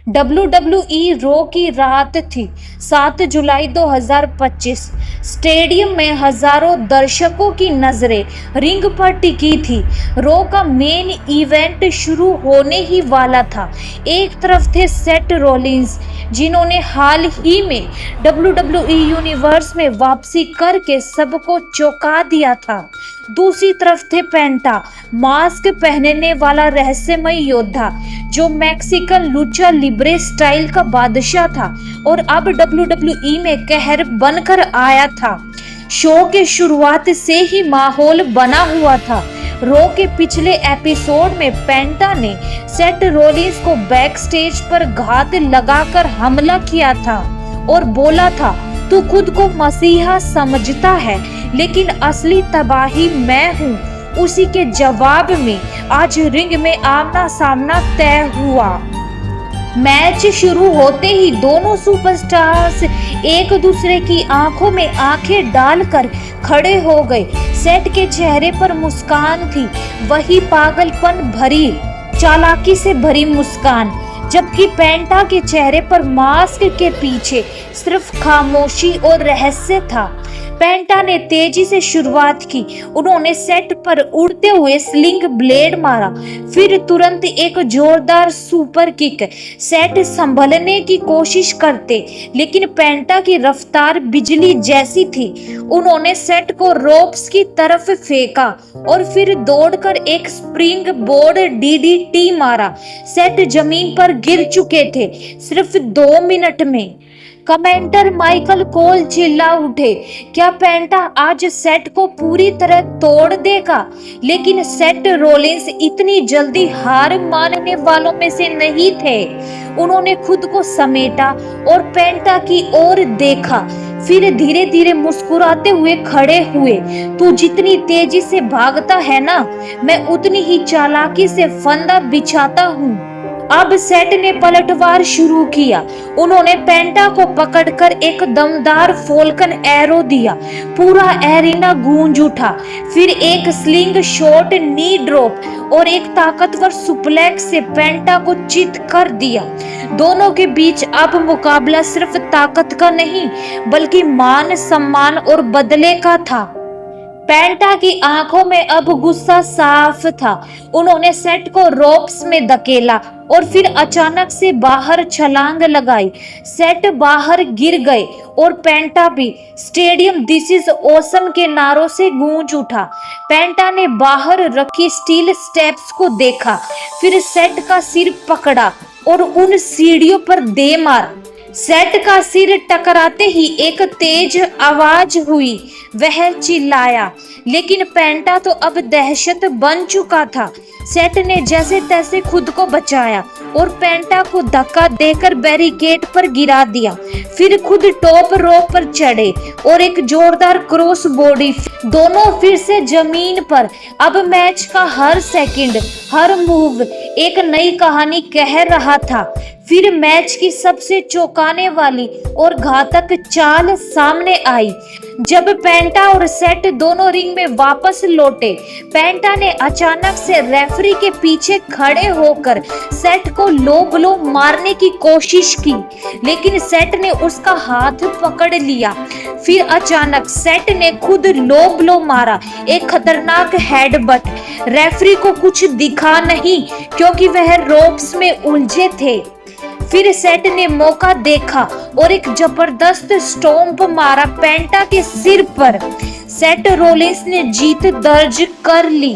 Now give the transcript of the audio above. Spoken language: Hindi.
WWE रो की रात थी 7 जुलाई 2025। स्टेडियम में हजारों दर्शकों की नजरें रिंग पर टिकी थी। रो का मेन इवेंट शुरू होने ही वाला था। एक तरफ थे सेथ रॉलिंस, जिन्होंने हाल ही में WWE यूनिवर्स में वापसी करके सबको चौंका दिया था। दूसरी तरफ थे पेंटा, मास्क पहनने वाला रहस्यमय योद्धा जो मैक्सिकन लुचा लिब्रे स्टाइल का बादशाह था और अब WWE में कहर बनकर आया था। शो के शुरुआत से ही माहौल बना हुआ था। रो के पिछले एपिसोड में पेंटा ने सेथ रॉलिंस को बैक स्टेज पर घात लगाकर हमला किया था और बोला था, तू खुद को मसीहा समझता है लेकिन असली तबाही मैं हूँ। उसी के जवाब में आज रिंग में आमना सामना तय हुआ। मैच शुरू होते ही दोनों सुपरस्टार्स एक दूसरे की आंखों में आंखें डालकर खड़े हो गए। सेथ के चेहरे पर मुस्कान थी, वही पागलपन भरी, चालाकी से भरी मुस्कान, जबकि पेंटा के चेहरे पर मास्क के पीछे सिर्फ खामोशी और रहस्य था। पेंटा ने तेजी से शुरुआत की। उन्होंने सेट पर उड़ते हुए स्लिंग ब्लेड मारा, फिर तुरंत एक जोरदार सुपर किक। सेट संभलने की कोशिश करते, लेकिन पेंटा की रफ्तार बिजली जैसी थी। उन्होंने सेट को रोप्स की तरफ फेंका और फिर दौड़कर एक स्प्रिंग बोर्ड DDT मारा। सेट जमीन पर गिर चुके थे सिर्फ 2 मिनट में। कमेंटर माइकल कोल चिल्ला उठे, क्या पेंटा आज सेट को पूरी तरह तोड़ देगा? लेकिन सेथ रॉलिंस इतनी जल्दी हार मानने वालों में से नहीं थे। उन्होंने खुद को समेटा और पेंटा की ओर देखा, फिर धीरे धीरे मुस्कुराते हुए खड़े हुए। तू जितनी तेजी से भागता है ना, मैं उतनी ही चालाकी से फंदा बिछाता हूँ। अब सेट ने पलटवार शुरू किया। उन्होंने पेंटा को पकड़कर एक दमदार फॉल्कन एरो दिया। पूरा एरिना गूंज उठा। फिर एक स्लिंग शॉट, नी ड्रॉप और एक ताकतवर सुप्लेक्स से पेंटा को चित कर दिया। दोनों के बीच अब मुकाबला सिर्फ ताकत का नहीं, बल्कि मान सम्मान और बदले का था। पेंटा की आंखों में अब गुस्सा साफ था। उन्होंने सेट को रोप्स में धकेला और फिर अचानक से बाहर छलांग लगाई। सेट बाहर गिर गए और पेंटा भी। स्टेडियम दिस इज ऑसम के नारों से गूंज उठा। पेंटा ने बाहर रखी स्टील स्टेप्स को देखा, फिर सेट का सिर पकड़ा और उन सीढ़ियों पर दे मार। सेट का सिर टकराते ही एक तेज आवाज हुई। वह चिल्लाया, लेकिन पेंटा तो अब दहशत बन चुका था। सेट ने जैसे तैसे खुद को बचाया और पेंटा को धक्का देकर बैरिकेड पर गिरा दिया। फिर खुद टॉप रोप पर चढ़े और एक जोरदार क्रॉस बॉडी। दोनों फिर से जमीन पर। अब मैच का हर सेकंड, हर मूव एक नई कहानी कह रहा था। फिर मैच की सबसे चौंकाने वाली और घातक चाल सामने आई। जब पेंटा और सेट दोनों रिंग में वापस लौटे, पेंटा ने अचानक से रेफरी के पीछे खड़े होकर सेट को लो ब्लो मारने की कोशिश की, लेकिन सेट ने उसका हाथ पकड़ लिया। फिर अचानक सेट ने खुद लो ब्लो मारा, एक खतरनाक हेडबट। रेफरी को कुछ दिखा नहीं क्योंकि वह रोप्स में उलझे थे। फिर सेट ने मौका देखा और एक जबरदस्त स्टॉम्प मारा पेंटा के सिर पर। सेथ रॉलिंस ने जीत दर्ज कर ली।